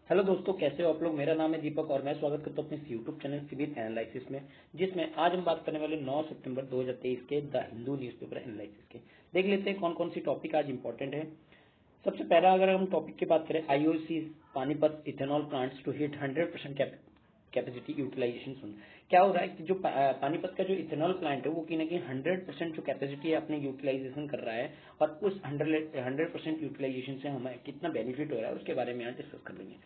Hello दोस्तों, कैसे हो आप लोग। मेरा नाम है दीपक और मैं स्वागत करता हूँ अपने यूट्यूब चैनल सिविल एनालिसिस में, जिसमें आज हम बात करने वाले 9 सितंबर 2023 के द हिंदू न्यूज़पेपर एनालिसिस के। देख लेते हैं कौन कौन सी टॉपिक आज इंपॉर्टेंट है। सबसे पहला अगर हम टॉपिक की बात करें, IOC Panipat ethanol plants to hit 100% capacity utilization सुन। क्या हो रहा है कि जो पानीपत का जो इथेनॉल प्लांट है वो कहीं ना कहीं 100% जो कैपेसिटी है अपने यूटिलाइजेशन कर रहा है, और उस 100% यूटिलाइजेशन से हमें कितना बेनिफिट हो रहा है उसके बारे में आज डिस्कस कर लेंगे।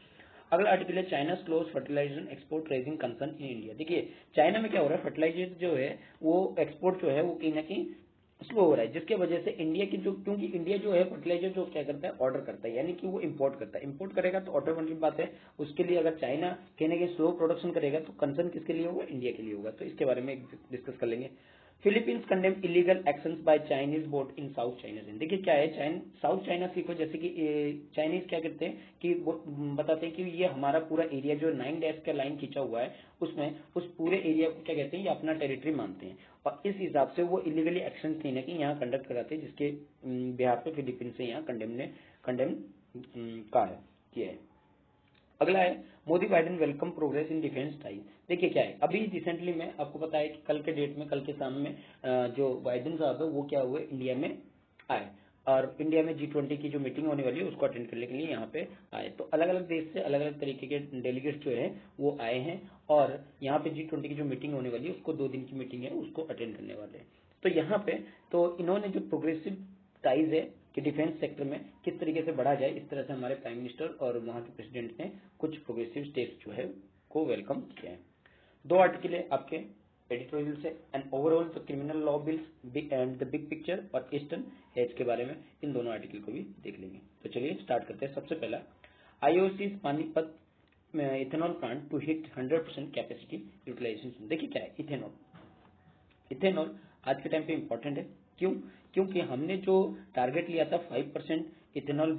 अगला आर्टिकल है China slows fertilisation export raising concern in India. देखिए चाइना में क्या हो रहा है, फर्टिलाइजर जो है वो एक्सपोर्ट जो है वो कहीं ना कहीं स्लो हो रहा है, जिसके वजह से इंडिया की जो, क्योंकि इंडिया जो है फर्टिलाइजर जो क्या करता है ऑर्डर करता है, यानी कि वो इंपोर्ट करता है। इंपोर्ट करेगा तो ऑटोमेटिक बात है उसके लिए, अगर चाइना कहीं ना कहीं स्लो प्रोडक्शन करेगा तो कंसर्न किसके लिए होगा, इंडिया के लिए होगा। तो इसके बारे में डिस्कस कर लेंगे। Philippines condemn illegal actions by Chinese boat in South China Sea. देखिए क्या है, साउथ चाइना सी को जैसे कि चाइनीज क्या करते हैं कि वो बताते हैं कि ये हमारा पूरा एरिया जो 9 डैश का लाइन खींचा हुआ है उसमें उस पूरे एरिया को क्या कहते हैं, ये अपना टेरिटरी मानते हैं, और इस हिसाब से वो इलीगली एक्शन कहीं ना कहीं यहाँ कंडक्ट कराते हैं, जिसके बिहार पे फिलीपींस से यहाँ कंडेम किया है। अगला है Modi Biden welcome progress in defence ties. देखिए क्या है, अभी रिसेंटली में आपको पता है कि कल के डेट में, कल के शाम में जो बाइडेन साहब है वो क्या हुए, इंडिया में आए, और इंडिया में G20 की जो मीटिंग होने वाली है उसको अटेंड करने के लिए यहाँ पे आए। तो अलग अलग देश से अलग अलग तरीके के डेलीगेट्स जो है वो आए हैं, और यहाँ पे G20 की जो मीटिंग होने वाली है उसको 2 दिन की मीटिंग है उसको अटेंड करने वाले हैं। तो यहाँ पे तो इन्होंने जो प्रोग्रेसिव टाइज है कि डिफेंस सेक्टर में किस तरीके से बढ़ा जाए, इस तरह से हमारे प्राइम मिनिस्टर और वहाँ के प्रेसिडेंट ने कुछ प्रोग्रेसिव स्टेप्स जो है को वेलकम किया है। 2 आर्टिकल है आपके एडिटोरियल से, and overall the criminal law bills and the big picture और ईस्टर्न एज के बारे में, इन दोनों आर्टिकल को भी देख लेंगे। तो चलिए स्टार्ट करते हैं। सबसे पहला, IOC Panipat ethanol plant to hit 100% capacity utilisation. देखिए क्या है, इथेनॉल इथेनॉल आज के टाइम पे इंपॉर्टेंट है। क्यों? क्योंकि हमने जो टारगेट लिया था 5% इथेनॉल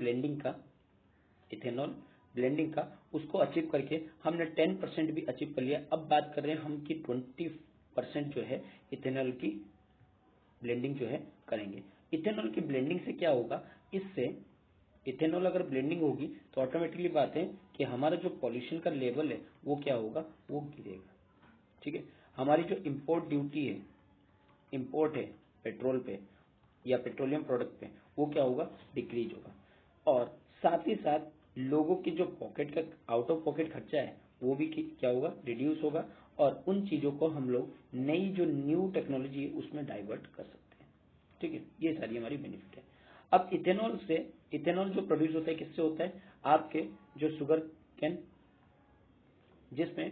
ब्लेंडिंग का उसको अचीव करके हमने 10% भी अचीव कर लिया। अब बात कर रहे हैं हम कि 20% जो है इथेनॉल की ब्लेंडिंग जो है करेंगे। इथेनॉल की ब्लेंडिंग से क्या होगा, इससे इथेनॉल अगर ब्लेंडिंग होगी तो ऑटोमेटिकली बात है कि हमारा जो पॉल्यूशन का लेवल है वो क्या होगा, वो गिरेगा। ठीक है, हमारी जो इम्पोर्ट ड्यूटी है, इंपोर्ट है पेट्रोल पे या पेट्रोलियम प्रोडक्ट पे, वो क्या होगा, डिक्रीज होगा। और साथ ही साथ लोगों की जो पॉकेट का आउट ऑफ पॉकेट खर्चा है वो भी क्या होगा, रिड्यूस होगा, और उन चीजों को हम लोग नई जो न्यू टेक्नोलॉजी है उसमें डाइवर्ट कर सकते हैं। ठीक है, ये सारी हमारी बेनिफिट है। अब इथेनॉल जो प्रोड्यूस होता है किससे होता है, आपके जो शुगर कैन, जिसमें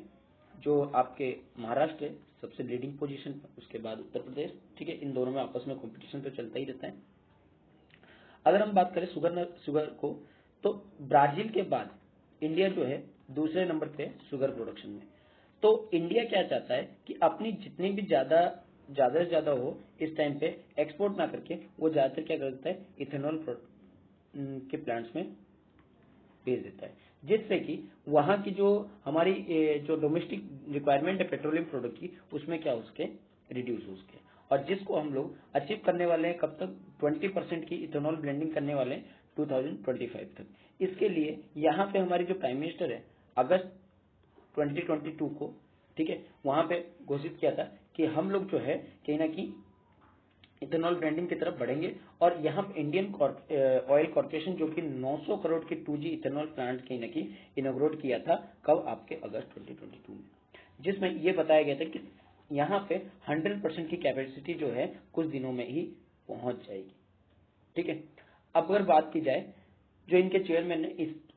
जो आपके महाराष्ट्र है सबसे लीडिंग पोजीशन पर, उसके बाद उत्तर प्रदेश। ठीक है, इन दोनों में आपस में कंपटीशन तो चलता ही रहता है। अगर हम बात करें शुगर को, तो ब्राजील के बाद इंडिया जो है दूसरे नंबर पे शुगर प्रोडक्शन में। तो इंडिया क्या चाहता है कि अपनी जितनी भी ज्यादा ज्यादा से ज्यादा हो इस टाइम पे एक्सपोर्ट ना करके वो ज्यादातर क्या करता है, इथेनॉल के प्लांट्स में भेज देता है, जिससे कि वहां की जो हमारी जो डोमेस्टिक रिक्वायरमेंट है पेट्रोलियम प्रोडक्ट की, उसमें क्या उसके रिड्यूस हो सके। और जिसको हम लोग अचीव करने वाले हैं कब तक, 20% की इथेनॉल ब्लेंडिंग करने वाले हैं 2025 तक। इसके लिए यहाँ पे हमारी जो प्राइम मिनिस्टर है अगस्त 2022 को, ठीक है, वहां पे घोषित किया था कि हम लोग जो है कहीं ना कहीं इथेनॉल ब्रांडिंग की तरफ बढ़ेंगे। और यहाँ इंडियन ऑयल कॉर्पोरेशन जो कि 900 करोड़ की 2G इथेनॉल प्लांट कहीं ना कहीं इनोग्रेट किया था, कब, आपके अगस्त 2022 में, जिसमें ये बताया गया था कि यहाँ पे 100% की कैपेसिटी जो है कुछ दिनों में ही पहुंच जाएगी। ठीक है, अब अगर बात की जाए, जो इनके चेयरमैन ने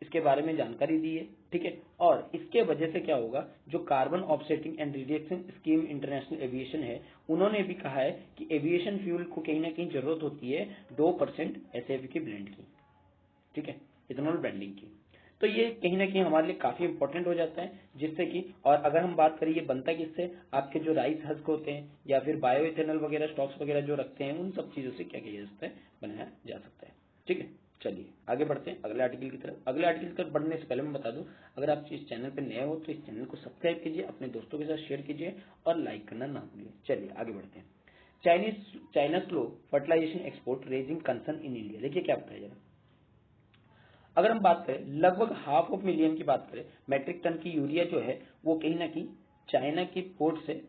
इसके बारे में जानकारी दी है, ठीक है, और इसके वजह से क्या होगा, जो carbon offsetting and reduction scheme international aviation है, उन्होंने भी कहा है कि एविएशन फ्यूल को कहीं ना कहीं जरूरत होती है 2% एसएफ की ब्लेंड की, ठीक है, इथेनॉल ब्लेंडिंग की। तो ये कहीं ना कहीं हमारे लिए काफी इंपॉर्टेंट हो जाता है, जिससे कि, और अगर हम बात करें ये बनता किससे, आपके जो राइस हस्क होते हैं या फिर बायो इथेनॉल वगैरह स्टॉक्स वगैरह जो रखते हैं, उन सब चीजों से क्या किया जा सकता है, बनाया जा सकता है। ठीक है, चलिए आगे बढ़ते हैं अगले आर्टिकल की तरफ। अगले आर्टिकल की तरफ बढ़ने से पहले मैं बता दूं, अगर आप इस चैनल पर नए हो तो इस चैनल को सब्सक्राइब कीजिए, अपने दोस्तों के साथ शेयर कीजिए और लाइक करना ना भूलिए। चलिए आगे बढ़ते हैं। China slow fertilisation export raising concern in India. देखिए क्या बताया जा रहा है। अगर हम बात करें लगभग 500,000 की बात करें मेट्रिक टन की यूरिया जो है वो कहीं ना कहीं चाइना की पोर्ट से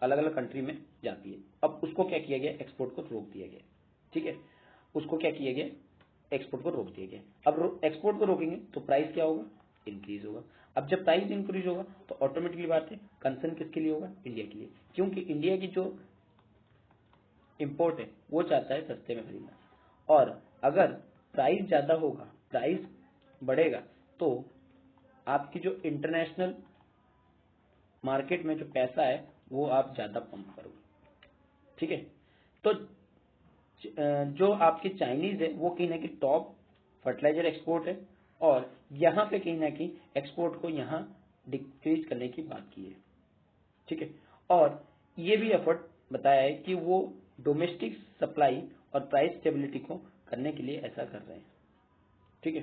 अलग अलग कंट्री में जाती है। अब उसको क्या किया गया, एक्सपोर्ट को रोक दिया गया। ठीक है, उसको क्या किया गया, एक्सपोर्ट को रोक दिया गया। अब एक्सपोर्ट को रोकेंगे तो प्राइस क्या होगा, इंक्रीज होगा। अब जब प्राइस इंक्रीज होगा तो ऑटोमेटिकली बात है कंसर्न किसके लिए होगा, इंडिया के लिए, क्योंकि इंडिया की जो इंपोर्ट है वो चाहता है सस्ते में खरीदना। और अगर प्राइस ज्यादा होगा, प्राइस बढ़ेगा तो आपकी जो इंटरनेशनल मार्केट में जो पैसा है वो आप ज्यादा पंप करोगे। ठीक है, तो जो आपके चाइनीज है वो कहीं ना कहीं टॉप फर्टिलाइजर एक्सपोर्ट है और यहाँ पे कहीं ना कहीं एक्सपोर्ट को यहाँ डिक्रीज करने की बात की है। ठीक है, और ये भी एफर्ट बताया है कि वो डोमेस्टिक सप्लाई और प्राइस स्टेबिलिटी को करने के लिए ऐसा कर रहे हैं। ठीक है,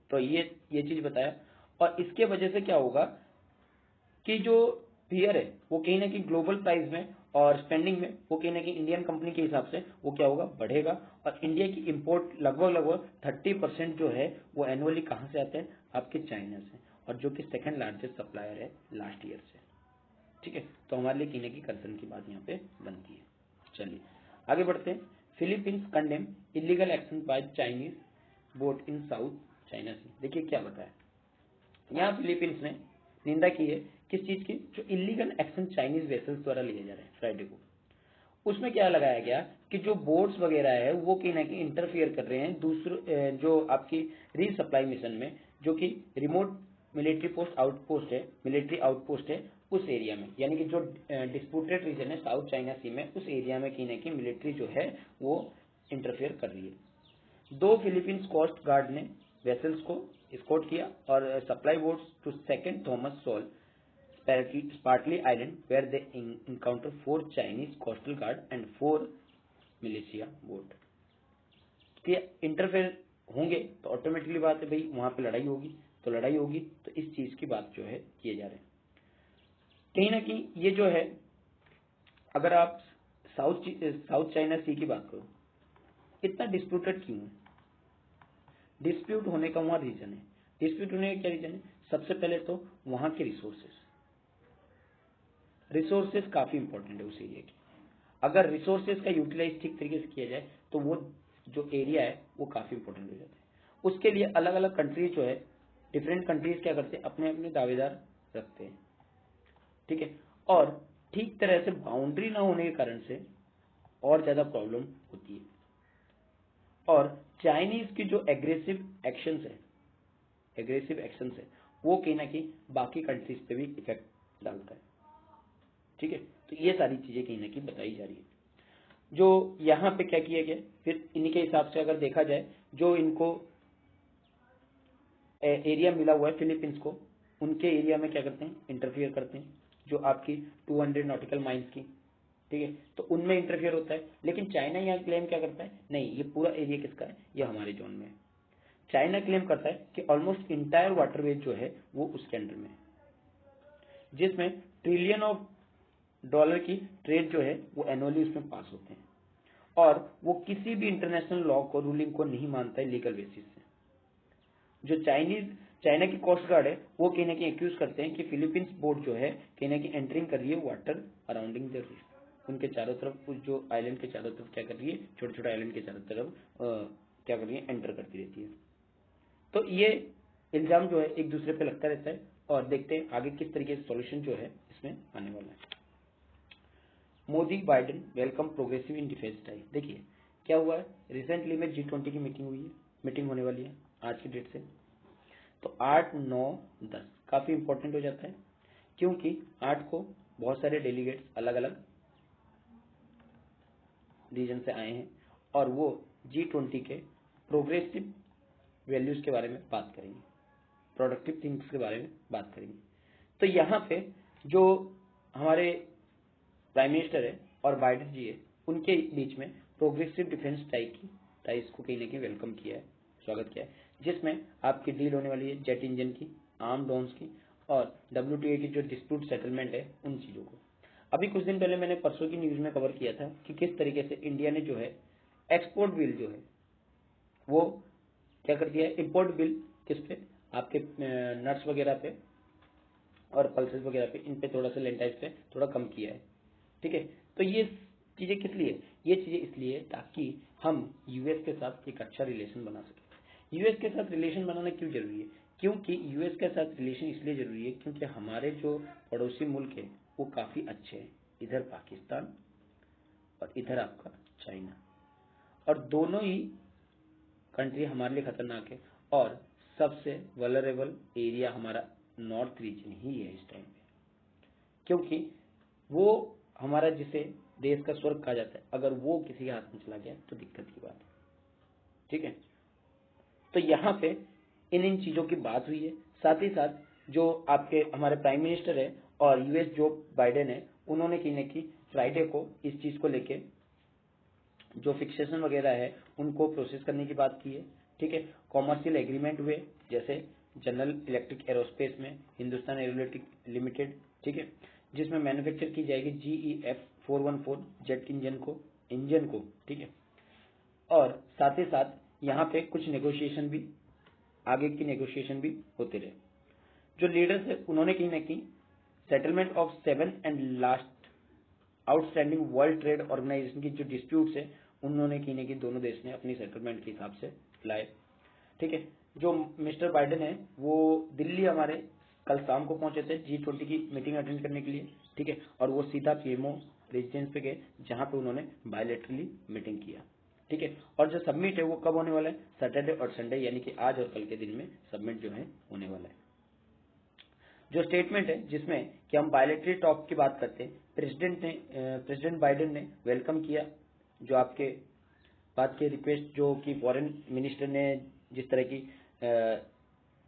तो ये चीज बताया। और इसके वजह से क्या होगा कि जो फियर है वो कहीं ना कहीं ग्लोबल प्राइस में और स्पेंडिंग में वो कहीं ना कहीं इंडियन कंपनी के हिसाब से वो क्या होगा, बढ़ेगा। और इंडिया की इंपोर्ट लगभग 30% जो है वो एनुअली कहां से आते हैं, आपके चाइना से, और जो कि सेकंड लार्जेस्ट सप्लायर है लास्ट ईयर से। ठीक है, तो हमारे लिए कहीं ना कहीं कंसर्न की बात यहाँ पे बनती है। चलिए आगे बढ़ते हैं। Philippines condemn illegal action by Chinese boat in South China Sea. देखिए क्या बताया यहाँ, फिलीपींस ने निंदा की है किस चीज की, जो इलीगल एक्शन चाइनीज वेसल्स द्वारा लिए जा रहे हैं फ्राइडे को। उसमें क्या लगाया गया कि जो बोट्स वगैरह है वो कहीं ना कहीं इंटरफियर कर रहे हैं दूसरे जो आपकी रीसप्लाई मिशन में, जो कि रिमोट मिलिट्री पोस्ट आउटपोस्ट है, मिलिट्री आउटपोस्ट है उस एरिया में, यानी कि जो डिस्प्यूटेड रीजन है साउथ चाइना सी में, उस एरिया में कहीं ना कहीं मिलिट्री जो है वो इंटरफियर कर रही है। 2 फिलीपींस कोस्ट गार्ड ने वेसल्स को escort किया और supply boats to Second Thomas Shoal Spratly Island where they encounter 4 Chinese coastal guard and 4 militia boat। कि इंटरफेयर होंगे तो ऑटोमेटिकली बात है भाई वहां पे लड़ाई होगी, तो लड़ाई होगी तो इस चीज की बात जो है किए जा रहे हैं। कहीं ना कहीं ये जो है, अगर आप साउथ चाइना सी की बात करो, इतना डिस्प्यूटेड क्यों है, डिस्प्यूट होने का वहां रीजन है, डिस्प्यूट होने का क्या रीजन है, सबसे पहले तो वहां के रिसोर्सेज काफी इंपॉर्टेंट है उस एरिया की। अगर रिसोर्सेज का यूटिलाइज ठीक तरीके से किया जाए तो वो जो एरिया है वो काफी इंपॉर्टेंट हो जाता है। उसके लिए अलग अलग कंट्रीज जो है, डिफरेंट कंट्रीज क्या करते हैं, अपने अपने दावेदार रखते हैं। ठीक है, और ठीक तरह से बाउंड्री ना होने के कारण से और ज्यादा प्रॉब्लम होती है। और चाइनीज की जो एग्रेसिव एक्शंस है वो कहीं ना कहीं बाकी कंट्रीज पे भी इफेक्ट डालता है। ठीक है, तो ये सारी चीजें कहीं ना कहीं बताई जा रही है। जो यहाँ पे क्या किया गया, फिर इन्हीं के हिसाब से अगर देखा जाए, जो इनको एरिया मिला हुआ है फिलीपींस को, उनके एरिया में क्या करते हैं, इंटरफियर करते हैं, जो आपकी 200 नॉटिकल माइल्स की। ठीक है, तो उनमें इंटरफियर होता है। लेकिन चाइना यहाँ क्लेम क्या करता है, नहीं ये पूरा एरिया किसका है, ये हमारे जोन में है। चाइना क्लेम करता है कि ऑलमोस्ट इंटायर वाटरवेज जो है वो उसके अंडर में है, जिसमें ट्रिलियन ऑफ डॉलर की ट्रेड जो है वो एनुअली उसमें पास होते हैं, और वो किसी भी इंटरनेशनल लॉ को, रूलिंग को नहीं मानता है लीगल बेसिस से। जो चाइना की कोस्ट गार्ड है वो कहीं ना कहीं एक्यूज करते हैं कि फिलीपींस बोट जो है कहीं ना कहीं एंटरिंग कर रही है वाटर अराउंडिंग द रीफ, उनके चारों तरफ, उस जो आइलैंड के चारों तरफ क्या कर रही है, छोटे छोटे आइलैंड के चारों तरफ क्या कर रही है, एंटर करती रहती है। तो ये इल्जाम जो है एक दूसरे पे लगता रहता है, और देखते हैं आगे किस तरीके से सॉल्यूशन जो है इसमें आने वाला है। Modi Biden welcome progressive in defence tie. देखिए क्या हुआ है, रिसेंटली में G20 की मीटिंग हुई है, मीटिंग होने वाली है आज की डेट से। तो 8, 9, 10 काफी इंपॉर्टेंट हो जाता है, क्योंकि 8 को बहुत सारे डेलीगेट्स अलग अलग रीजन से आए हैं, और वो G20 के प्रोग्रेसिव वैल्यूज के बारे में बात करेंगे, प्रोडक्टिव थिंग्स के बारे में बात करेंगे। तो यहाँ पे जो हमारे प्राइम मिनिस्टर है और बाइडेन जी है, उनके बीच में प्रोग्रेसिव डिफेंस टाइज को कहीं ना कहीं वेलकम किया है, स्वागत किया है, जिसमें आपकी डील होने वाली है जेट इंजन की, आर्म ड्रोन्स की, और WTA की जो डिस्प्यूट सेटलमेंट है उन चीजों को। अभी कुछ दिन पहले मैंने परसों की न्यूज में कवर किया था कि किस तरीके से इंडिया ने जो है एक्सपोर्ट बिल जो है वो क्या कर दिया है, इम्पोर्ट बिल किस पे, आपके नट्स वगैरह पे और पल्सेस वगैरह पे, इन पे थोड़ा सा लेंटाइज पे थोड़ा कम किया है। ठीक है, तो ये चीज़ें किस लिए, ये चीज़ें इसलिए ताकि हम यूएस के साथ एक अच्छा रिलेशन बना सकें। यूएस के साथ रिलेशन बनाना क्यों जरूरी है, क्योंकि यूएस के साथ रिलेशन इसलिए जरूरी है क्योंकि हमारे जो पड़ोसी मुल्क है वो काफ़ी अच्छे हैं, इधर पाकिस्तान और इधर आपका चाइना, और दोनों ही कंट्री हमारे लिए खतरनाक है, और सबसे वल्नरेबल एरिया हमारा नॉर्थ रीजन ही है इस टाइम पे, क्योंकि वो हमारा जिसे देश का स्वर्ग कहा जाता है, अगर वो किसी के हाथ में चला गया तो दिक्कत की बात है। ठीक है, तो यहाँ पे इन चीज़ों की बात हुई है। साथ ही साथ जो आपके हमारे प्राइम मिनिस्टर है और यूएस जो बाइडेन है, उन्होंने कहीं ना कहीं फ्राइडे को इस चीज़ को लेके जो फिक्सेशन वगैरह है उनको प्रोसेस करने की बात की है। ठीक है, कॉमर्शियल एग्रीमेंट हुए, जैसे जनरल इलेक्ट्रिक एरोस्पेस में हिंदुस्तान एरोनॉटिक लिमिटेड, ठीक है, जिसमें मैन्युफैक्चर की जाएगी GEF 414 जेट इंजन को। ठीक है, और साथ ही साथ यहाँ पे कुछ नेगोशिएशन भी, आगे की नेगोशिएशन भी होते रहे। जो लीडर्स है उन्होंने कहीं ना कहीं settlement of 7 and last outstanding world trade organisation की जो डिस्प्यूट्स है उन्होंने कहीं ना कहीं दोनों देश ने अपनी सेटलमेंट के हिसाब से लाए। ठीक है, जो मिस्टर बाइडेन है वो दिल्ली हमारे कल शाम को पहुंचे थे G20 की मीटिंग अटेंड करने के लिए। ठीक है, और वो सीधा PMO रेजिडेंस पे गए जहां पे उन्होंने बायलैटरली मीटिंग किया। ठीक है, और जो सबमिट है वो कब होने वाला है, सैटरडे और संडे, यानी कि आज और कल के दिन में सबमिट जो है होने वाला है। जो स्टेटमेंट है जिसमें कि हम बायलैटरल टॉक की बात करते हैं, प्रेसिडेंट बाइडेन ने वेलकम किया जो आपके बात की रिक्वेस्ट, जो कि फॉरेन मिनिस्टर ने जिस तरह की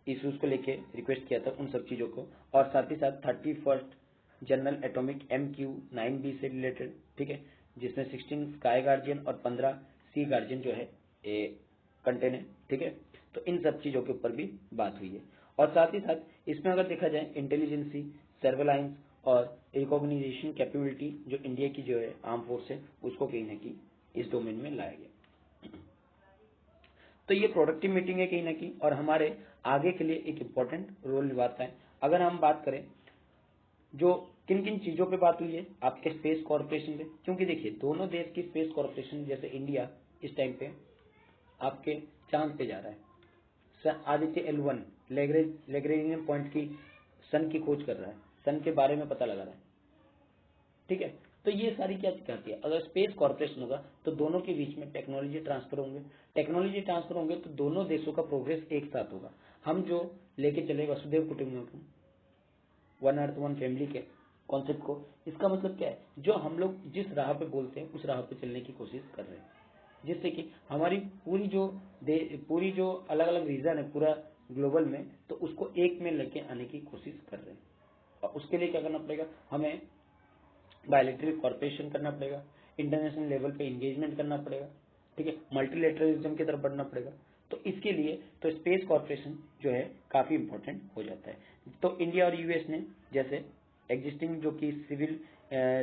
इश्यूज को लेके रिक्वेस्ट किया था उन सब चीज़ों को, और साथ ही साथ 31st जनरल एटॉमिक MQ-9B से रिलेटेड। ठीक है, जिसमें 16 स्काई गार्जियन और 15 सी गार्जियन जो है कंटेन है। ठीक है, तो इन सब चीज़ों के ऊपर भी बात हुई है, और साथ ही साथ इसमें अगर देखा जाए इंटेलिजेंसी, सर्वेलाइंस और रिकॉग्निशन कैपेबिलिटी जो इंडिया की जो है आर्म फोर्स है उसको कहीं ना कहीं इस डोमेन में लाया गया। तो ये प्रोडक्टिव मीटिंग है कहीं ना कहीं, और हमारे आगे के लिए एक इम्पोर्टेंट रोल निभाता है। अगर हम बात करें जो किन किन चीज़ों पे बात हुई है आपके स्पेस कॉर्पोरेशन पे, क्योंकि देखिए दोनों देश की स्पेस कॉर्पोरेशन, जैसे इंडिया इस टाइम पे आपके चांद पे जा रहा है, आदित्य L1 लैग्रेंजियन पॉइंट की सन की खोज कर रहा है, सन के बारे में पता लगा रहा है। ठीक है, तो ये सारी क्या कहती है, अगर स्पेस कॉर्पोरेशन होगा तो दोनों के बीच में टेक्नोलॉजी ट्रांसफर होंगे तो दोनों देशों का प्रोग्रेस एक साथ होगा। हम जो लेके चले वसुधैव कुटुंबकम, वन अर्थ वन फैमिली के कॉन्सेप्ट को, इसका मतलब क्या है, जो हम लोग जिस राह पे बोलते हैं उस राह पे चलने की कोशिश कर रहे हैं, जिससे कि हमारी पूरी जो अलग अलग रीजन है पूरा ग्लोबल में, तो उसको एक में लेके आने की कोशिश कर रहे हैं। और उसके लिए क्या करना पड़ेगा, हमें बायलैटरल कॉर्पोरेशन करना पड़ेगा, इंटरनेशनल लेवल पे इंगेजमेंट करना पड़ेगा। ठीक है, मल्टीलेटरलिज्म की तरफ बढ़ना पड़ेगा। तो इसके लिए तो स्पेस कॉर्पोरेशन जो है काफी इंपॉर्टेंट हो जाता है। तो इंडिया और यूएस ने जैसे एग्जिस्टिंग जो कि civil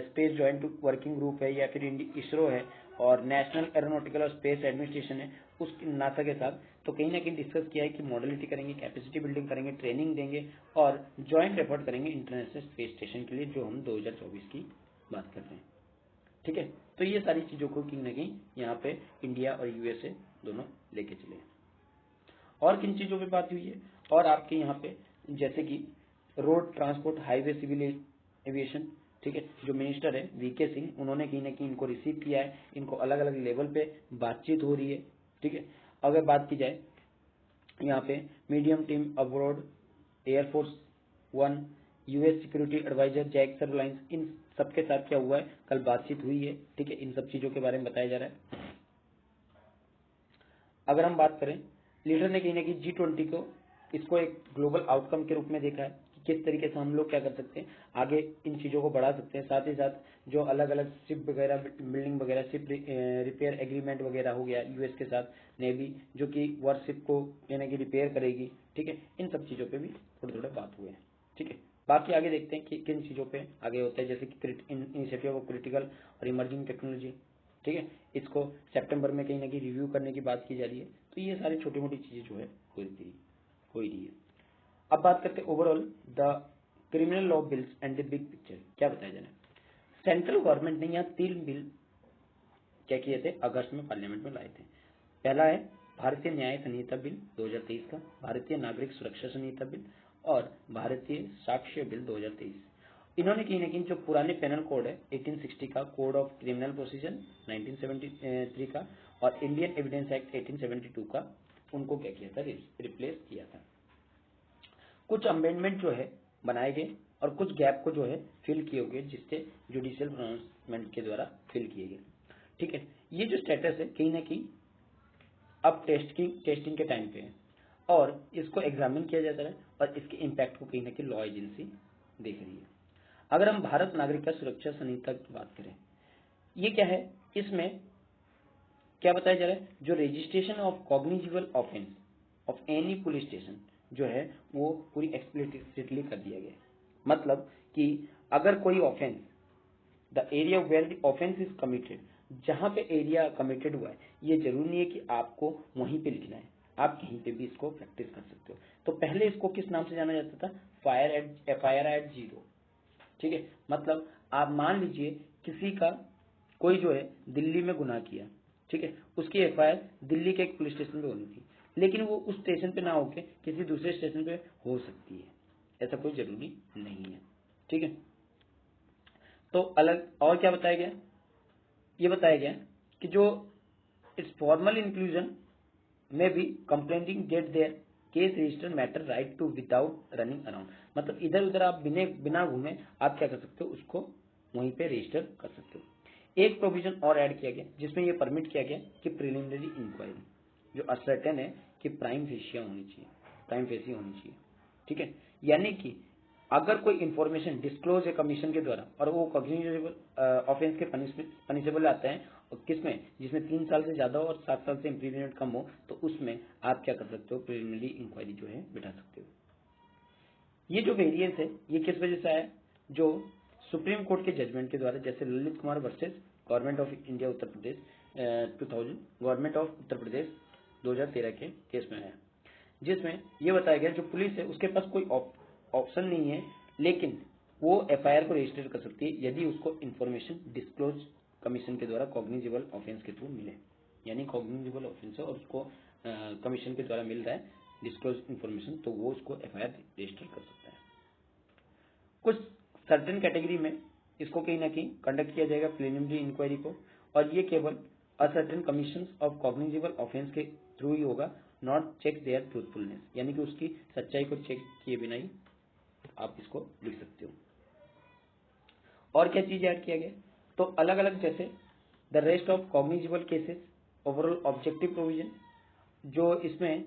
space joint working group है, या फिर इसरो है और नेशनल एरोनॉटिकल और स्पेस एडमिनिस्ट्रेशन है उस नासा के साथ, तो कहीं ना कहीं डिस्कस किया है कि मॉडलिटी करेंगे, कैपेसिटी बिल्डिंग करेंगे, ट्रेनिंग देंगे और ज्वाइंट एफर्ट करेंगे इंटरनेशनल स्पेस स्टेशन के लिए, जो हम 2024 की बात कर रहे हैं। ठीक है, तो ये सारी चीज़ों को कहीं ना कहीं यहाँ पे इंडिया और यूएसए दोनों लेके चले। और किन चीज़ों पे बात हुई है, और आपके यहाँ पे जैसे कि road transport, highway, civil aviation. ठीक है, जो मिनिस्टर है VK सिंह, उन्होंने कहीं ना कहीं इनको रिसीव किया है, इनको अलग अलग लेवल पे बातचीत हो रही है। ठीक है, अगर बात की जाए यहाँ पे medium team abroad, air force one, US security adviser, Jake सर्वलाइंस, इन सबके साथ क्या हुआ है, कल बातचीत हुई है। ठीक है, इन सब चीज़ों के बारे में बताया जा रहा है। अगर हम बात करें, लीडर ने कहीं ना कहीं G20 को इसको एक ग्लोबल आउटकम के रूप में देखा है कि किस तरीके से हम लोग क्या कर सकते हैं, आगे इन चीज़ों को बढ़ा सकते हैं। साथ ही साथ जो अलग अलग शिप वगैरह, बिल्डिंग वगैरह, शिप रिपेयर एग्रीमेंट वगैरह हो गया यूएस के साथ, नेवी जो कि वारशिप को यानी कि रिपेयर करेगी। ठीक है, इन सब चीज़ों पर भी थोड़े थोड़े बात हुए हैं। ठीक है, बाकी आगे देखते हैं कि किन चीज़ों पे आगे होता है, जैसे कि इनिशिएटिव ऑफ क्रिटिकल और इमर्जिंग टेक्नोलॉजी। ठीक है, इसको सितंबर में कहीं ना कहीं रिव्यू करने की बात की जा रही है। तो ये सारी छोटी मोटी चीज़ें जो है हो ही रही है। अब बात करते हैं overall the criminal law bills and the big picture. क्या बताया जा रहा है? सेंट्रल गवर्नमेंट ने यहाँ 3 बिल क्या किए थे, अगस्त में पार्लियामेंट में लाए थे। पहला है भारतीय न्याय संहिता बिल 2023 का, भारतीय नागरिक सुरक्षा संहिता बिल और भारतीय साक्ष्य बिल 2023। इन्होंने कहीं ना कहीं जो पुराने पेनल कोड है 1860 का, कोड ऑफ क्रिमिनल प्रोसीजर 1973 का और इंडियन एविडेंस एक्ट 1872 का, उनको क्या किया था, रिप्लेस किया था। कुछ अमेंडमेंट जो है बनाए गए और कुछ गैप को जो है फिल किए गए, जिससे जुडिशियल प्रोनाउंसमेंट के द्वारा फिल किए गए। ठीक है, ये जो स्टेटस है कहीं ना कहीं अब टेस्टिंग के टाइम पे है और इसको एग्जामिन किया जाता है और इसके इम्पैक्ट को कहीं ना कहीं लॉ एजेंसी देख रही है। अगर हम भारत नागरिकता सुरक्षा संहिता की बात करें, ये क्या है, इसमें क्या बताया जा रहा है, जो registration of cognizable offence of any police station जो है वो पूरी एक्सप्लिसिटली कर दिया गया है। मतलब कि अगर कोई offence, the area where the offence is committed, जहां पे एरिया कमिटेड हुआ है, ये जरूरी नहीं है कि आपको वहीं पे लिखना है, आप कहीं पे भी इसको प्रैक्टिस कर सकते हो। तो पहले इसको किस नाम से जाना जाता था, FIR एट 0। ठीक है, मतलब आप मान लीजिए किसी का कोई जो है दिल्ली में गुनाह किया, ठीक है, उसकी FIR दिल्ली के एक पुलिस स्टेशन पे होनी थी, लेकिन वो उस स्टेशन पे ना होके किसी दूसरे स्टेशन पे हो सकती है, ऐसा कोई जरूरी नहीं है। ठीक है, तो अलग और क्या बताया गया, ये बताया गया कि जो इट्स फॉर्मल इंक्लूजन में भी complaining get their case register matter right to without running around. मतलब इधर उधर आप बिना घूमे आप क्या कर सकते हो, उसको वहीं पे रजिस्टर कर सकते हो। एक प्रोविजन और ऐड किया गया जिसमें ये परमिट किया गया कि प्रिलिमिनरी इंक्वायरी जो असर्टेन है कि प्राइम फेसी होनी चाहिए। ठीक है, यानी कि अगर कोई इंफॉर्मेशन डिस्क्लोज है कमीशन के द्वारा और वो कॉग्निजेबल ऑफेंस के पनिशेबल आता है, और किसमें, जिसमें 3 साल से ज्यादा हो और 7 साल से इम्प्रीजमेंट कम हो, तो उसमें आप क्या कर सकते हो, प्रिलिमिनरी इंक्वायरी जो है बिठा सकते हो। ये जो वेरिएंस है ये किस वजह से आया, जो सुप्रीम कोर्ट के जजमेंट के द्वारा, जैसे Lalit Kumar versus government of India Uttar Pradesh 2000 government of Uttar Pradesh 2013 के केस में आया, जिसमें यह बताया गया जो पुलिस है उसके पास कोई ऑप्शन नहीं है, लेकिन वो FIR को रजिस्टर कर सकती है यदि उसको इंफॉर्मेशन डिस्क्लोज कमीशन के द्वारा कॉग्निजिबल ऑफेंस के थ्रू मिले। यानी कॉग्निजिबल ऑफेंस है और उसको कमीशन के द्वारा मिल रहा है डिस्क्लोज इंफॉर्मेशन, तो वो उसको FIR रजिस्टर कर सकता है। कुछ सर्टेन कैटेगरी में इसको कहीं ना कहीं कंडक्ट किया जाएगा प्रिलिमिनरी इंक्वायरी को, और ये केवल ascertain commission of cognizable offence के थ्रू ही होगा, नॉट चेक देयर ट्रूथफुलनेस, यानी कि उसकी सच्चाई को चेक किए बिना ही आप इसको लिख सकते हो। और क्या चीज ऐड किया गया, तो अलग अलग जैसे the rest of cognizable cases, overall objective provision, जो इसमें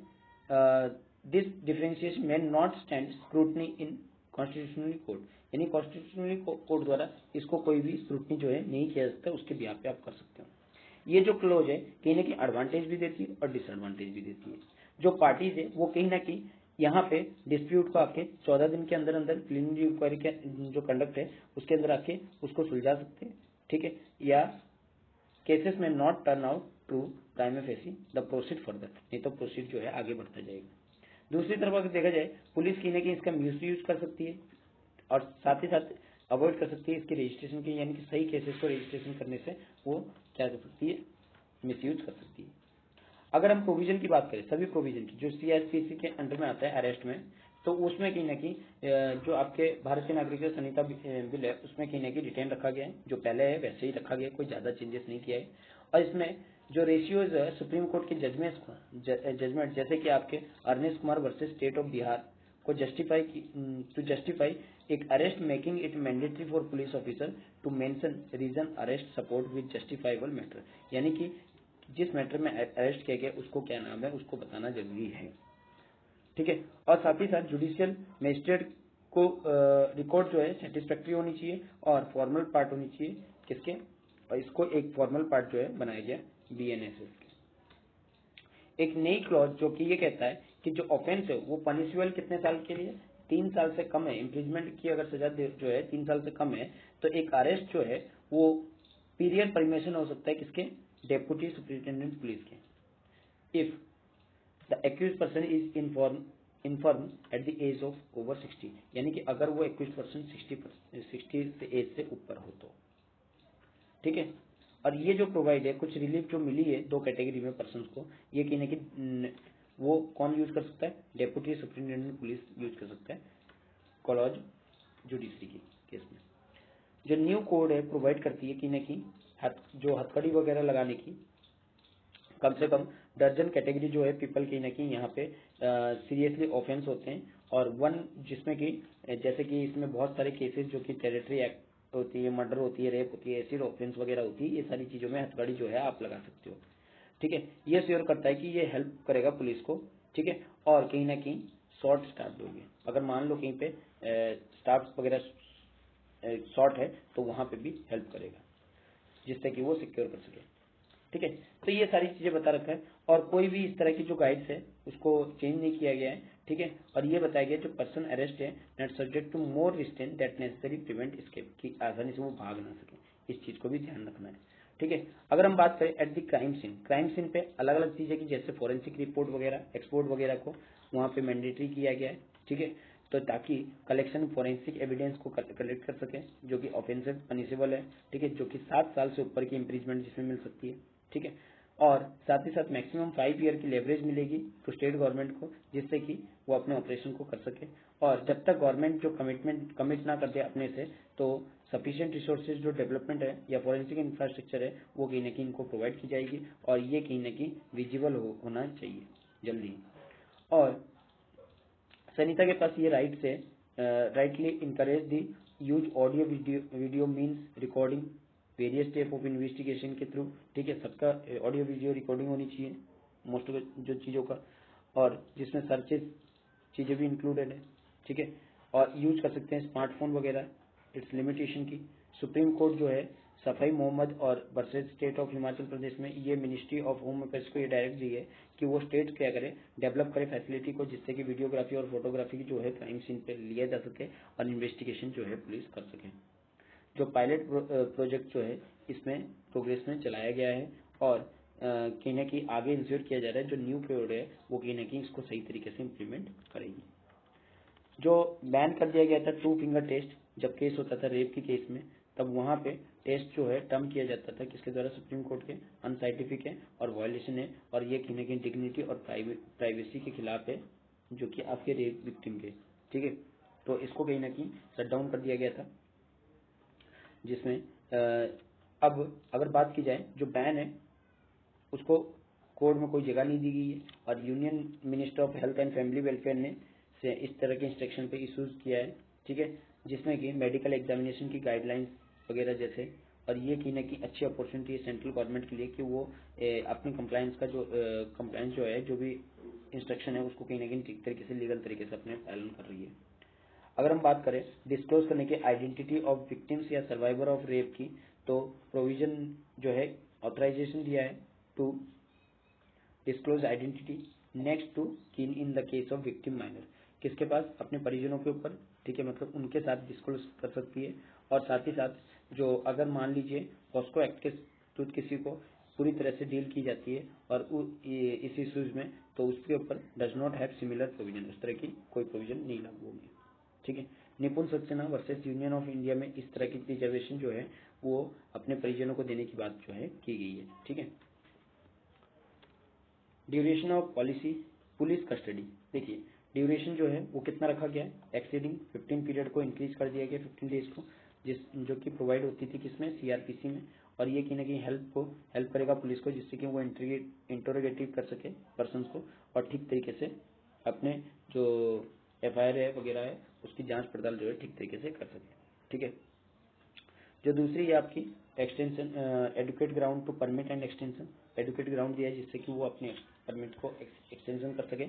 दिस डिफरेंशिएशन में not stand scrutiny in constitutionally court, यानी कॉन्स्टिट्यूशनली कोर्ट द्वारा इसको कोई भी स्क्रूटनी जो है नहीं किया जाता, उसके बिहाफ पे आप कर सकते हो। ये जो क्लोज है कहीं ना कहीं एडवांटेज भी देती है और डिसएडवांटेज भी देती है। जो पार्टीज है वो कहीं ना कहीं यहाँ पे डिस्प्यूट को आके 14 दिन के अंदर अंदर प्रिलिमिनरी इंक्वायरी के जो कंडक्ट है उसके अंदर आके उसको सुलझा सकते हैं। ठीक है, या केसेस में not turn out to prima facie the proceed further, नहीं तो प्रोसीड जो है आगे बढ़ता जाएगा। दूसरी तरफ अगर देखा जाए पुलिस कहीं ना कहीं इसका मिस यूज कर सकती है और साथ ही साथ अवॉइड कर सकती है इसके रजिस्ट्रेशन की, यानी कि सही केसेस को रजिस्ट्रेशन करने से वो क्या कर सकती है, मिसयूज कर सकती है। अगर हम प्रोविजन की बात करें, सभी प्रोविजन की जो CRPC के अंडर में आता है अरेस्ट में, तो उसमें कहीं ना कहीं जो आपके भारतीय नागरिकता संहिता बिल है उसमें कहीं ना कहीं रिटेन रखा गया है, जो पहले है वैसे ही रखा गया है, कोई ज्यादा चेंजेस नहीं किया है। और इसमें जो रेशियोज है सुप्रीम कोर्ट के जजमेंट जैसे कि आपके Arnesh Kumar versus state of Bihar को जस्टिफाई एक arrest making it mandatory for police officer to mention reason arrest support with justifiable matter, यानी कि जिस मैटर में अरेस्ट किया गया उसको क्या नाम है उसको बताना जरूरी है। ठीक है, और साथ ही साथ जुडिशियल मजिस्ट्रेट को रिकॉर्ड जो है सेटिस्फैक्ट्री होनी चाहिए और फॉर्मल पार्ट होनी चाहिए किसके, और इसको एक फॉर्मल पार्ट जो है बनाया गया BNSS के। एक नई क्लॉज जो कि ये कहता है कि जो ऑफेंस है वो पनिशेबल कितने साल के लिए, 3 साल से कम है, इम्प्रिजमेंट की अगर सजा जो है 3 साल से कम है, तो एक अरेस्ट जो है वो पीरियड परमिशन हो सकता है किसके, डेप्यूटी सुपरिटेंडेंट पुलिस के, if the accuse person is infirm at the age of over 60, यानी कि अगर वो 21% 60 से एज से ऊपर हो तो, ठीक है। और ये जो प्रोवाइड है, कुछ रिलीफ जो मिली है दो कैटेगरी में पर्सन को, ये कहने की वो कौन यूज कर सकता है, डेप्यूटी सुप्रिंटेंडेंट पुलिस यूज कर सकता है कॉलेज जुडिशरी के केस में। जो न्यू कोड है प्रोवाइड करती है कि न कि जो हथकड़ी वगैरह लगाने की कम से कम दर्जन कैटेगरी जो है पीपल की न कि यहाँ पे सीरियसली ऑफेंस होते हैं, और वन जिसमें कि जैसे कि इसमें बहुत सारे केसेस जो कि टेरिटरी एक्ट होती है, मर्डर होती है, रेप होती है, एसिड ऑफेंस वगैरह होती है, ये सारी चीज़ों में हथकड़ी जो है आप लगा सकते हो, ठीक है। ये श्योर करता है कि ये हेल्प करेगा पुलिस को, ठीक है। और कहीं ना कहीं शॉर्ट स्टाफ दोगे, अगर मान लो कहीं पे स्टाफ वगैरह शॉर्ट है तो वहां पे भी हेल्प करेगा, जिससे कि वो सिक्योर कर सके, ठीक है। तो ये सारी चीजें बता रखा है, और कोई भी इस तरह की जो गाइड्स है उसको चेंज नहीं किया गया है, ठीक है। और ये बताया गया जो पर्सन अरेस्ट है not subject to more restraint that necessary prevent escape, की आसानी से वो भाग ना सके, इस चीज को भी ध्यान रखना है, ठीक है। अगर हम बात करें एट द क्राइम सीन पे अलग अलग चीजें की, जैसे फॉरेंसिक रिपोर्ट वगैरह, एक्सपोर्ट वगैरह को वहां पे मैंडेटरी किया गया है, ठीक है। तो ताकि कलेक्शन फॉरेंसिक एविडेंस को कलेक्ट कर सके जो कि ऑफेंसिव पनिशेबल है, ठीक है, जो कि 7 साल से ऊपर की इंप्रीजमेंट जिसमें मिल सकती है, ठीक है। और साथ ही साथ मैक्सिमम 5 ईयर की लेवरेज मिलेगी तो स्टेट गवर्नमेंट को, जिससे कि वो अपने ऑपरेशन को कर सके। और जब तक गवर्नमेंट जो कमिट ना कर दे अपने से, तो सफिशिएंट रिसोर्सेज जो डेवलपमेंट है या फॉरेंसिक इंफ्रास्ट्रक्चर है वो कहीं ना कहीं इनको प्रोवाइड की जाएगी, और ये कहीं ना कहीं विजिबल होना चाहिए जल्दी। और सनिता के पास ये राइट्स है, rightly encourage the use audio video means recording various step of investigation के थ्रू, ठीक है। सबका ऑडियो वीडियो रिकॉर्डिंग होनी चाहिए मोस्ट ऑफ जो चीज़ों का, और जिसमें सर्चेस चीज़ें भी इंक्लूडेड है, ठीक है। और यूज कर सकते हैं स्मार्टफोन वगैरह, इट्स लिमिटेशन की। सुप्रीम कोर्ट जो है सफाई मोहम्मद और versus state of Himachal Pradesh में ये मिनिस्ट्री ऑफ होम अफेयर्स को ये डायरेक्ट दी है कि वो स्टेट क्या करे, डेवलप करे फैसिलिटी को, जिससे कि वीडियोग्राफी और फोटोग्राफी जो है क्राइम सीन पे लिया जा सके और इन्वेस्टिगेशन जो है पुलिस कर सके। जो पायलट प्रोजेक्ट जो है इसमें प्रोग्रेस में चलाया गया है, और कहीं ना कहीं आगे इंश्योर किया जा रहा है जो न्यू कोड है वो कहीं ना कहीं इसको सही तरीके से इम्प्लीमेंट करेगी। जो बैन कर दिया गया था 2 फिंगर टेस्ट, जब केस होता था रेप के केस में, तब वहां पे टेस्ट जो है टर्म किया जाता था किसके द्वारा, सुप्रीम कोर्ट के, अनसाइंटिफिक है और वायलेशन है, और ये कहीं ना कहीं डिग्निटी और प्राइवेसी के खिलाफ है जो कि आपके रेप विक्टिम के, ठीक है। तो इसको कहीं ना कहीं शट डाउन कर दिया गया था, जिसमें अब अगर बात की जाए जो बैन है उसको कोड में कोई जगह नहीं दी गई है, और union minister of health and family welfare ने से इस तरह के इंस्ट्रक्शन पे इशूज किया है, ठीक है, जिसमें कि मेडिकल एग्जामिनेशन की गाइडलाइंस वगैरह जैसे। और ये कहीं ना कहीं अच्छी अपॉर्चुनिटी है सेंट्रल गवर्नमेंट के लिए कि वो अपनी कंप्लायंस का जो कंप्लायंस जो है, जो भी इंस्ट्रक्शन है उसको कहीं ना कहीं ठीक तरीके से लीगल तरीके से अपने पालन कर रही है। अगर हम बात करें डिस्क्लोज करने के आइडेंटिटी ऑफ विक्टिम्स या सर्वाइवर ऑफ रेप की, तो प्रोविजन जो है ऑथराइजेशन दिया है to disclose identity next to kin in the case of victim minor, किसके पास अपने परिजनों के ऊपर, ठीक है, मतलब उनके साथ डिस्क्लोज कर सकती है। और साथ ही साथ जो अगर मान लीजिए पॉस्को एक्ट के थ्रू किसी को पूरी तरह से डील की जाती है और इस इश्यूज में, तो उसके ऊपर does not have similar provision, उस तरह की कोई प्रोविजन नहीं लागू होगी, ठीक है। निपुण Saxena versus union of India में इस तरह की रिजर्वेशन जो है वो अपने परिजनों को देने की बात जो है की गई है, ठीक है। Duration of policy police custody, देखिए ड्यूरेशन जो है वो कितना रखा गया है, एक्सीडिंग 15 पीरियड को इंक्रीज कर दिया गया 15 डेज को, जिस जो कि प्रोवाइड होती थी किसमें, सीआरपीसी में। और ये कहीं ना कहीं हेल्प करेगा पुलिस को, जिससे कि वो इंटरोगेटिव कर सके पर्सन को और ठीक तरीके से अपने जो एफआईआर है वगैरह है उसकी जांच पड़ताल जो है ठीक तरीके से कर सके, ठीक है। जो दूसरी है आपकी extension adequate ground to permit and extension, adequate ground दिया है जिससे कि वो अपने परमिट को एक्सटेंशन कर सके,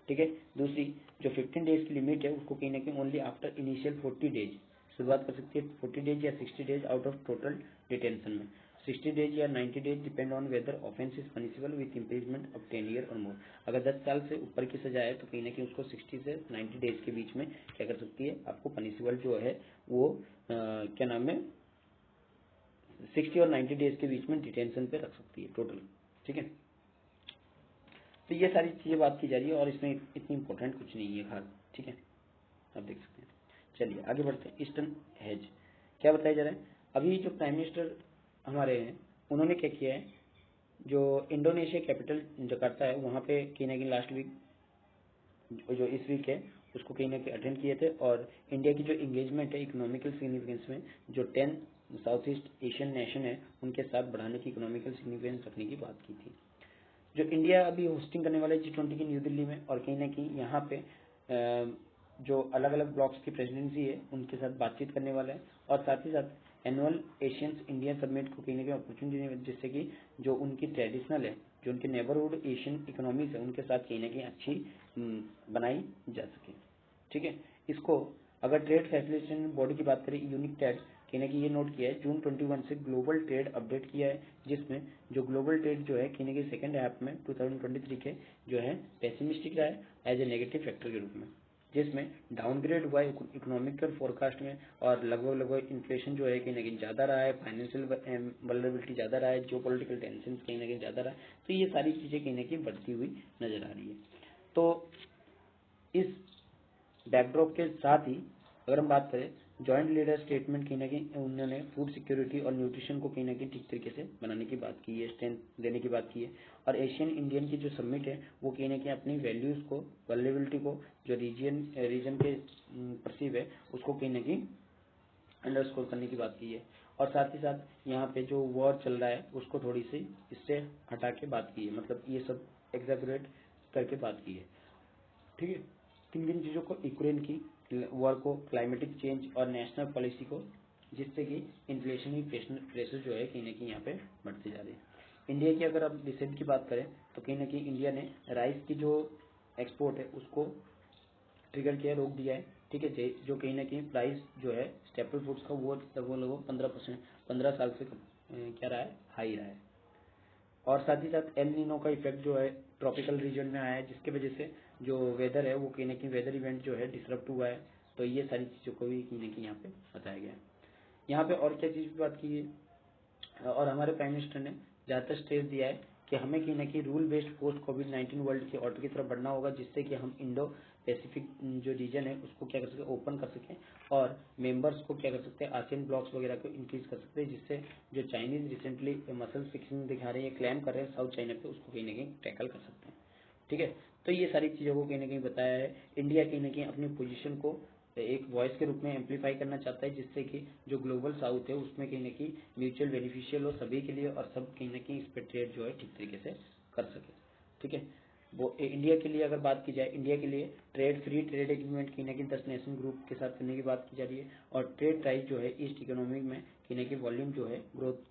ठीक है। दूसरी जो 15 डेज की लिमिट है उसको कहीं ना कहीं ओनली आफ्टर इनिशियल 40 डेज शुरुआत कर सकती है, 40 डेज या 60 days out of total detention में, 60 डेज या 90 days depend on whether offence is punishable with imprisonment of 10 year और मोर। अगर 10 साल से ऊपर की सजा है तो कहीं ना कहीं उसको 60 से 90 डेज के बीच में क्या कर सकती है, आपको पनिशेबल जो है वो क्या नाम है 60 और 90 डेज के बीच में डिटेंशन पे रख सकती है टोटल, ठीक है। तो ये सारी चीज़ें बात की जा रही है और इसमें इतनी इंपॉर्टेंट कुछ नहीं है खास, ठीक है, आप देख सकते हैं। चलिए आगे बढ़ते हैं। ईस्टर्न हेज क्या बताया जा रहा है। अभी जो प्राइम मिनिस्टर हमारे हैं उन्होंने क्या किया है, जो इंडोनेशिया कैपिटल जकार्ता है वहाँ पे कहीं ना कहीं लास्ट वीक जो इस वीक है उसको कहीं ना कहीं अटेंड किए थे और इंडिया की जो इंगेजमेंट है इकोनॉमिकल सिग्निफिकेंस में जो 10 साउथ ईस्ट एशियन नेशन है उनके साथ बढ़ाने की इकोनॉमिकल सिग्निफिकेंस रखने की बात की थी। जो इंडिया अभी होस्टिंग करने वाला है G20 की न्यू दिल्ली में, और कहीं ना कहीं यहाँ पे जो अलग अलग ब्लॉक्स की प्रेसिडेंसी है उनके साथ बातचीत करने वाला है और साथ ही साथ एनुअल एशियंस इंडिया समिट को कहीं ना कहीं अपॉर्चुनिटी जिससे कि जो उनकी ट्रेडिशनल है जो उनके नेबरहुड एशियन इकोनॉमीज है उनके साथ कहीं ना कहीं अच्छी बनाई जा सके, ठीक है। इसको अगर ट्रेड फैसिलिटेशन बॉडी की बात करें यूनिक ट्रेड कहीं ना कहीं ये नोट किया है जून 21 से ग्लोबल ट्रेड अपडेट किया है जिसमें जो ग्लोबल ट्रेड जो है कहीं ना कहीं सेकेंड हाफ में 2023 के जो है पेसिमिस्टिक रहा है एज ए नेगेटिव फैक्टर के रूप में, जिसमें डाउनग्रेड हुआ है इकोनॉमिकल फोरकास्ट में और लगभग इन्फ्लेशन जो है कहीं ना कहीं ज़्यादा रहा है, फाइनेंशियल वल्नरेबिलिटी ज़्यादा रहा है, जियो पॉलिटिकल टेंशन कहीं ना कहीं ज़्यादा रहा है। तो ये सारी चीज़ें कहीं ना कहीं बढ़ती हुई नजर आ रही है। तो इस बैकड्रॉप के साथ ही अगर हम बात करें जॉइंट लीडर स्टेटमेंट कहीं ना कहीं उन्होंने फूड सिक्योरिटी और न्यूट्रिशन को कहीं ना कहीं ठीक तरीके से बनाने की बात की है, स्ट्रेंथ देने की बात की है। और एशियन इंडियन की जो समिट है वो कहीं ना कहीं अपनी वैल्यूज़ को वल्नरेबिलिटी को जो रीजन के परसीव है उसको कहीं ना कहीं अंडरस्कोर करने की बात की है। और साथ ही साथ यहाँ पे जो वॉर चल रहा है उसको थोड़ी सी इससे हटा के बात की है, मतलब ये सब एग्जैगरेट करके बात की है, ठीक है। किन किन चीज़ों को, यूक्रेन की वॉर को, क्लाइमेटिक चेंज और नेशनल पॉलिसी को, जिससे कि इन्फ्लेशनरी प्रेशर जो है कहीं ना कहीं यहाँ पे बढ़ते जा रहे हैं। इंडिया की अगर अब रिसेंट की बात करें तो कहीं ना कहीं इंडिया ने राइस की जो एक्सपोर्ट है उसको ट्रिगर किया, रोक दिया है, ठीक है। जो कहीं ना कहीं प्राइस जो है स्टेपल फूड्स का वो लगभग 15 साल से क्या रहा है, हाई रहा है। और साथ ही साथ एल नीनो का इफेक्ट जो है ट्रॉपिकल रीजन में आया है जिसके वजह से जो वेदर है वो कहीं ना कहीं वेदर इवेंट जो है डिसरप्ट हुआ है। तो ये सारी चीज़ों को भी कहीं ना कहीं यहाँ पे बताया गया है। यहाँ पे और क्या चीज़ की बात की है, और हमारे प्राइम मिनिस्टर ने ज़्यादातर स्ट्रेस दिया है कि हमें कहीं ना कहीं रूल बेस्ड पोस्ट कोविड-19 वर्ल्ड के ऑर्डर की तरफ बढ़ना होगा जिससे कि हम इंडो पैसिफिक जो रीजन है उसको क्या कर सकें, ओपन कर सकें और मेंबर्स को क्या कर सकते हैं, आसियान ब्लॉक्स वगैरह को इंक्रीज कर सकते हैं, जिससे जो चाइनीज रिसेंटली मसल फिक्सिंग दिखा रहे हैं, क्लेम कर रहे हैं साउथ चाइना पे, उसको कहीं ना कहीं टैकल कर सकते हैं, ठीक है। तो ये सारी चीज़ों को कहीं ना कहीं बताया है। इंडिया कहीं ना कहीं अपनी पोजीशन को एक वॉइस के रूप में एम्पलीफाई करना चाहता है जिससे कि जो ग्लोबल साउथ है उसमें कहीं ना कहीं म्यूचुअल बेनिफिशियल हो सभी के लिए और सब कहीं ना कहीं इस पर ट्रेड जो है ठीक तरीके से कर सके, ठीक है। वो इंडिया के लिए अगर बात की जाए, इंडिया के लिए ट्रेड फ्री ट्रेड एग्रीमेंट कहीं ना कहीं 10 नेशन ग्रुप के साथ करने की बात की जा रही है और ट्रेड प्राइस जो है ईस्ट इकोनॉमिक में कहीं ना कहीं वॉल्यूम जो है ग्रोथ,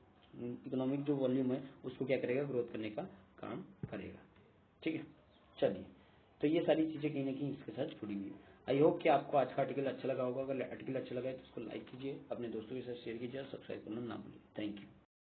इकोनॉमिक जो वॉल्यूम है उसको क्या करेगा, ग्रोथ करने का काम करेगा, ठीक है। चलिए, तो ये सारी चीज़ें कहीं ना कहीं इसके साथ जुड़ी हुई है। आई होप कि आपको आज का आर्टिकल अच्छा लगा होगा। अगर आर्टिकल अच्छा लगा है तो उसको लाइक कीजिए, अपने दोस्तों के साथ शेयर कीजिए और सब्सक्राइब करना ना भूलिए। Thank you.